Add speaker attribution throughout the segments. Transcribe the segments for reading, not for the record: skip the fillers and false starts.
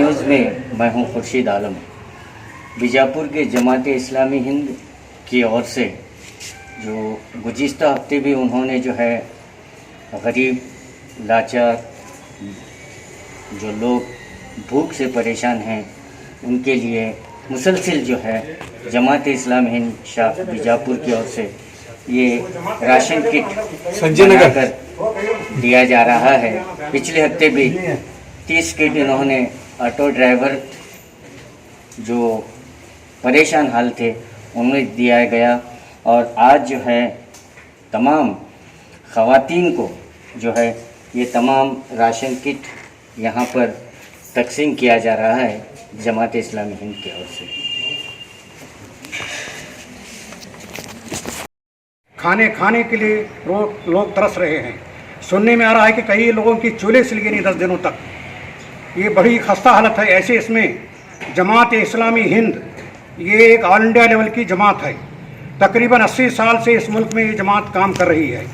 Speaker 1: News में मैं हूं खुर्शीद आलम। बीजापुर के जमात इस्लामी हिंद की ओर से जो गुज़िश्ता हफ्ते भी उन्होंने जो है गरीब लाचार जो लोग भूख से परेशान हैं उनके लिए मुसलसिल जो है जमात इस्लामी हिंद शाख बीजापुर की ओर से ये राशन किट संजय नगर कर दिया जा रहा है। पिछले हफ्ते भी 30 किट इन्होंने ऑटो ड्राइवर जो परेशान हाल थे उन्हें दिया गया और आज जो है तमाम ख़वातीन को जो है ये तमाम राशन किट यहाँ पर तकसीम किया जा रहा है जमात इस्लामी हिंद की ओर से।
Speaker 2: खाने के लिए लोग तरस रहे हैं। सुनने में आ रहा है कि कई लोगों की चूल्हे सिल गई नहीं 10 दिनों तक। ये बड़ी खस्ता हालत है। ऐसे इसमें जमात इस्लामी हिंद ये एक ऑल इंडिया लेवल की जमात है। तकरीबन 80 साल से इस मुल्क में ये जमात काम कर रही है।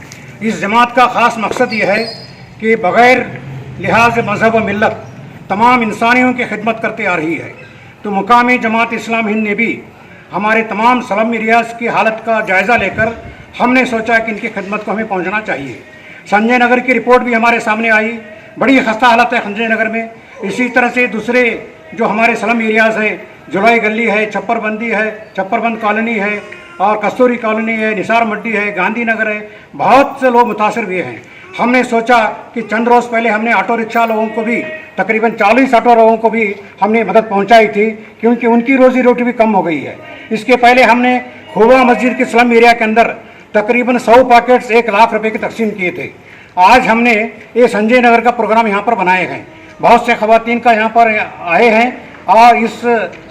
Speaker 2: इस जमात का ख़ास मकसद ये है कि बग़ैर लिहाज मज़हब व मिल्लत तमाम इंसानियों की खिदमत करते आ रही है। तो मुकामी जमात इस्लामी हिंद ने भी हमारे तमाम स्लम एरियाज़ की हालत का जायज़ा लेकर हमने सोचा कि इनकी खिदमत को हमें पहुंचना चाहिए। संजय नगर की रिपोर्ट भी हमारे सामने आई। बड़ी खस्ता हालत है संजय नगर में। इसी तरह से दूसरे जो हमारे स्लम एरियाज़ हैं, जुलाई गली है, छप्परबंदी है, छप्परबंद कॉलोनी है और कस्तूरी कॉलोनी है, निसार मड्डी है, गांधी नगर है, बहुत से लोग मुतासर हुए हैं। हमने सोचा कि चंद रोज़ पहले हमने ऑटो रिक्शा लोगों को भी तकरीबन 40 ऑटो लोगों को भी हमने मदद पहुंचाई थी क्योंकि उनकी रोज़ी रोटी भी कम हो गई है। इसके पहले हमने खुबा मस्जिद के स्लम एरिया के अंदर तकरीबन 100 पैकेट्स 1 लाख रुपए के तकसीम किए थे। आज हमने ये संजय नगर का प्रोग्राम यहाँ पर बनाए हैं। बहुत से ख़वातीन का यहाँ पर आए हैं और इस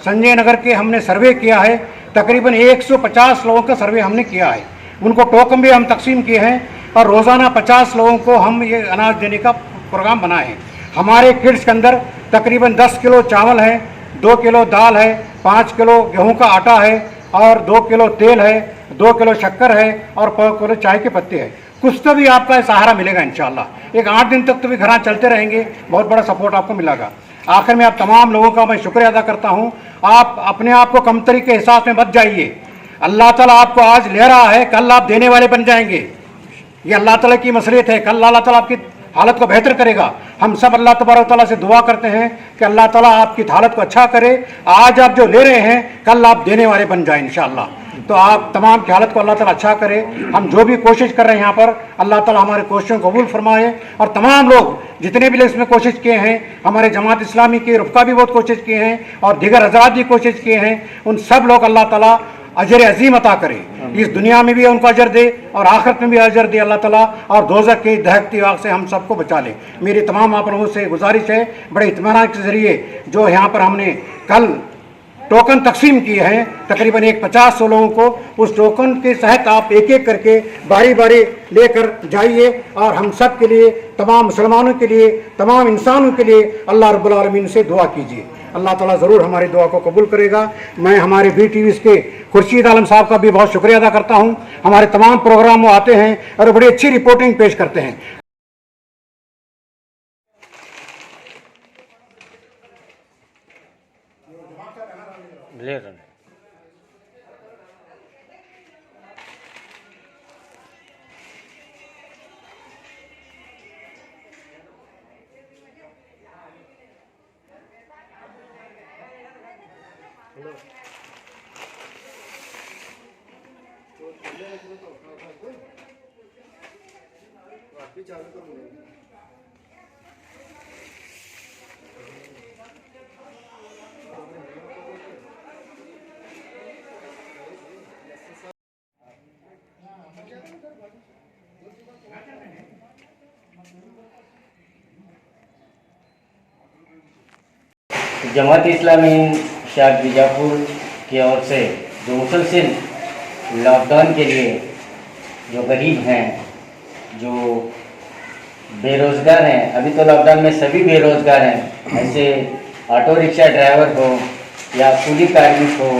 Speaker 2: संजय नगर के हमने सर्वे किया है। तकरीबन 150 लोगों का सर्वे हमने किया है। उनको टोकन भी हम तकसीम किए हैं और रोज़ाना 50 लोगों को हम ये अनाज देने का प्रोग्राम बनाए हैं। हमारे किट्स के अंदर तकरीबन 10 किलो चावल है, 2 किलो दाल है, 5 किलो गेहूँ का आटा है और 2 किलो तेल है, 2 किलो शक्कर है और 5 किलो चाय के पत्ते हैं। कुछ तो भी आपका सहारा मिलेगा इंशाल्लाह। एक 8 दिन तक तो भी घर चलते रहेंगे, बहुत बड़ा सपोर्ट आपको मिलेगा। आखिर में आप तमाम लोगों का मैं शुक्रिया अदा करता हूँ। आप अपने आप को कमतरी के एहसास में मत जाइए। अल्लाह ताला आपको आज ले रहा है, कल आप देने वाले बन जाएंगे। ये अल्लाह ताला की मसलियत है। कल अल्लाह ताला आपकी हालत को बेहतर करेगा। हम सब अल्लाह तबारक ताला से दुआ करते हैं कि अल्लाह ताला आपकी हालत को अच्छा करे। आज आप जो ले रहे हैं कल आप देने वाले बन जाए इंशाअल्लाह। तो आप तमाम की हालत को अल्लाह ताला अच्छा करे। हम जो भी कोशिश कर रहे हैं यहाँ पर अल्लाह ताला हमारे कोशिशों को कबूल फरमाए। और तमाम लोग जितने भी लोग इसमें कोशिश किए हैं, हमारे जमात इस्लामी के रुफ़का भी बहुत कोशिश किए हैं और दीगर हज़रात भी कोशिश किए हैं, उन सब लोग अल्लाह ताला अजर अजीम अता करे। इस दुनिया में भी उनको अजर दे और आखिरत में भी अजर दे अल्लाह ताला और दोज़ख की दहकती आग से हम सबको बचा ले। मेरी तमाम आप लोगों से गुजारिश है, बड़े इत्मीनान के ज़रिए जो यहाँ पर हमने कल टोकन तकसीम किए हैं तकरीबन 50-100 लोगों को, उस टोकन के तहत आप एक एक करके बारी बारी लेकर जाइए और हम सब के लिए, तमाम मुसलमानों के लिए, तमाम इंसानों के लिए अल्लाह रब्बुल आलमीन से दुआ कीजिए। अल्लाह ताला ज़रूर हमारी दुआ को कबूल करेगा। मैं हमारे BTV के खुर्शीद आलम साहब का भी बहुत शुक्रिया अदा करता हूँ। हमारे तमाम प्रोग्राम वो आते हैं और बड़ी अच्छी रिपोर्टिंग पेश करते हैं।
Speaker 1: जमात इस्लामी शाख बीजापुर की ओर से जो मुसलसिल लॉकडाउन के लिए जो गरीब हैं, जो बेरोज़गार हैं, अभी तो लॉकडाउन में सभी बेरोज़गार हैं, ऐसे ऑटो रिक्शा ड्राइवर हो या कूली कार्मिक हो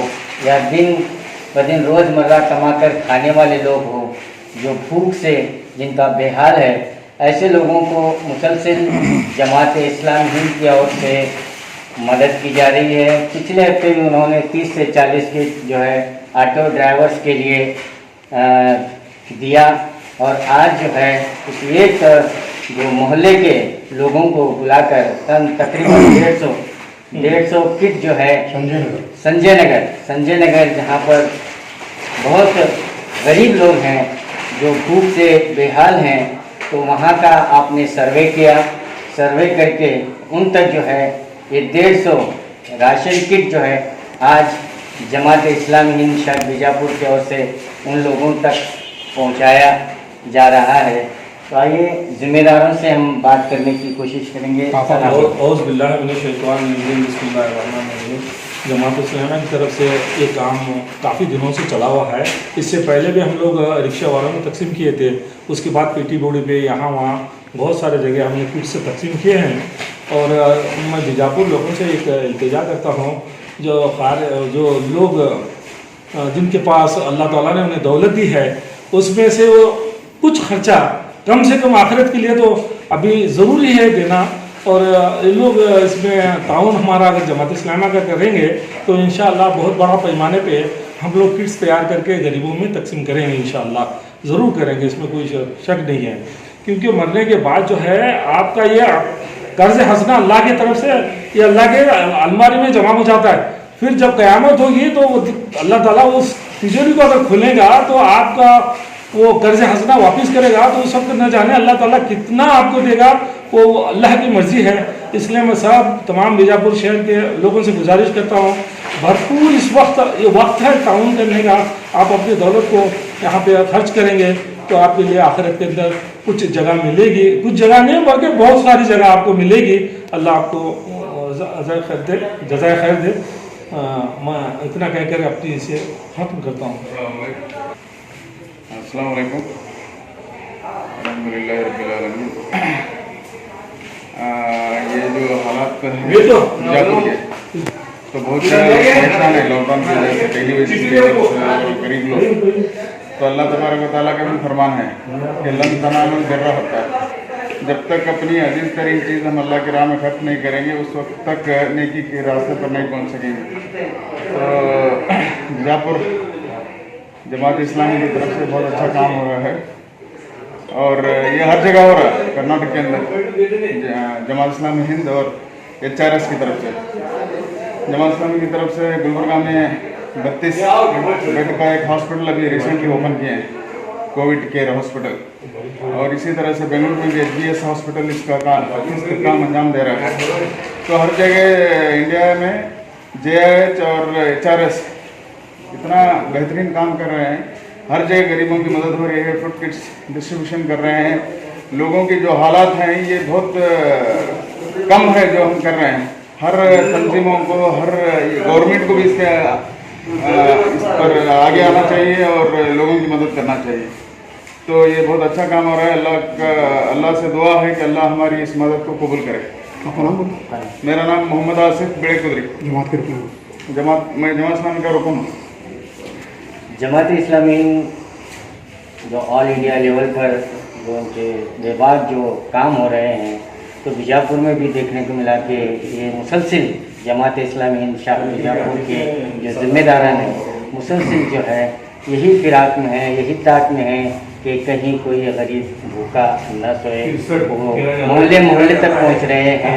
Speaker 1: या दिन ब दिन रोज़मर्रा कमाकर खाने वाले लोग हो, जो भूख से जिनका बेहाल है, ऐसे लोगों को मुसलसिल जमात इस्लामी हिंद की ओर से मदद की जा रही है। पिछले हफ्ते भी उन्होंने 30 से 40 किट जो है ऑटो ड्राइवर्स के लिए दिया, और आज जो है एक जो मोहल्ले के लोगों को बुलाकर तकरीबन 150 किट जो है संजय नगर जहाँ पर बहुत गरीब लोग हैं जो भूख से बेहाल हैं, तो वहाँ का आपने सर्वे किया। सर्वे करके उन तक जो है ये 150 राशन किट जो है आज जमात इस्लामी हिंद शाख बीजापुर की ओर से उन लोगों तक पहुँचाया जा रहा है। तो आइए जिम्मेदारों से हम बात करने की कोशिश करेंगे।
Speaker 3: जमात इस्लामी की तरफ से ये काम काफ़ी दिनों से चला हुआ है। इससे पहले भी हम लोग रिक्शा वालों में तकसीम किए थे, उसके बाद पीटी बोर्ड पे यहाँ वहाँ बहुत सारे जगह हमने किट से तकसीम किए हैं। और मैं बीजापुर लोगों से एक इल्तिजा करता हूँ, जो लोग जिनके पास अल्लाह ताला ने उन्हें दौलत दी है, उसमें से वो कुछ खर्चा कम से कम आखिरत के लिए तो अभी ज़रूरी है देना। और लोग इसमें ताउन हमारा अगर जमात इस्लामी का करेंगे तो इंशाअल्लाह बहुत बड़ा पैमाने पे हम लोग किट्स तैयार करके गरीबों में तकसीम करेंगे, इंशाअल्लाह ज़रूर करेंगे, इसमें कोई शक नहीं है। क्योंकि मरने के बाद जो है आपका ये कर्ज हंसना अल्लाह की तरफ से ये अल्लाह के अलमारी में जमा हो जाता है। फिर जब क़यामत होगी तो अल्लाह ताला उस तिजोरी को अगर खोलेगा तो आपका वो कर्ज हंसना वापस करेगा, तो उस वक्त न जाने अल्लाह ताला कितना आपको देगा, वो अल्लाह की मर्ज़ी है। इसलिए मैं सब तमाम बीजापुर शहर के लोगों से गुजारिश करता हूँ, भरपूर इस वक्त ये वक्त है ताउन करने का। आप अपनी दौलत को यहाँ पे खर्च करेंगे तो आपके लिए आखिरत के अंदर कुछ जगह मिलेगी, कुछ जगह नहीं बल्कि बहुत सारी जगह आपको मिलेगी। अल्लाह आपको जज़ाए खैर दे। मैं इतना कहकर अपनी इसे ख़त्म करता हूँ।
Speaker 4: अस्सलाम वालेकुम, अल्हम्दुलिल्लाह रब्बिल आलमीन। ये जो हालात है बीजापुर के, तो बहुत परेशान है लॉकडाउन की वजह से, डेली बेसिस पे गरीब लोग। तो अल्लाह तबारक व तआला का भी फरमान है कि लन तनालुल बिर्रा होता है, जब तक अपनी अजीज तरीन चीज़ हम अल्लाह की राह में खर्च नहीं करेंगे उस वक्त तक नेकी के रास्ते पर नहीं पहुँच सकेंगे। तो बीजापुर जमात इस्लामी की तरफ से बहुत अच्छा काम हो रहा है, और ये हर जगह हो रहा है कर्नाटक के अंदर। जमात इस्लामी हिंद और HRS की तरफ से, जमात इस्लामी की तरफ से गुलबर्गा में 32 बेड का एक हॉस्पिटल अभी रिसेंटली ओपन किए हैं, कोविड केयर हॉस्पिटल। और इसी तरह से बेंगलुरु में भी HBS हॉस्पिटल इसका काम अंजाम दे रहा है। तो हर जगह इंडिया में JIH और HRS इतना बेहतरीन काम कर रहे हैं, हर जगह गरीबों की मदद हो रही है, फूड किट्स डिस्ट्रीब्यूशन कर रहे हैं। लोगों की जो हालात हैं ये बहुत कम है जो हम कर रहे हैं। हर तंजीमों को, हर गवर्नमेंट को भी इस पर आगे आना चाहिए और लोगों की मदद करना चाहिए। तो ये बहुत अच्छा काम हो रहा है। अल्लाह से दुआ है कि अल्लाह हमारी इस मदद को कबूल करे। मेरा नाम मोहम्मद आसिफ बेड़े कुदरी, मैं जमात इस्लामी का रुकन हूँ।
Speaker 1: जमात इस्लामी जो ऑल इंडिया लेवल पर जो बेबाक जो काम हो रहे हैं, तो बीजापुर में भी देखने को मिला कि ये मुसलसिल जमात इस्लामी हिंद शाख बीजापुर के जो जिम्मेदारान हैं मुसलसिल जो है यही फिराक में है, यही ताक में है कि कहीं कोई गरीब भूखा न सोए। वो मोहल्ले मोहल्ले तक पहुंच रहे हैं,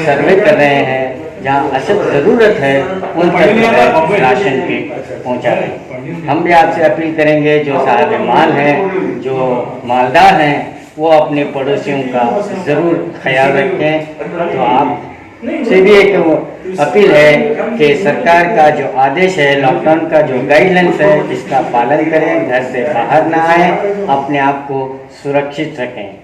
Speaker 1: सर्वे कर रहे हैं, जहाँ असल ज़रूरत है उन तक राशन की पहुँचा रहे हैं। हम भी आपसे अपील करेंगे, जो साहब माल हैं, जो मालदार हैं, वो अपने पड़ोसियों का ज़रूर ख्याल रखें। तो आप से भी एक अपील है कि सरकार का जो आदेश है, लॉकडाउन का जो गाइडलाइंस है, इसका पालन करें, घर से बाहर ना आएँ, अपने आप को सुरक्षित रखें।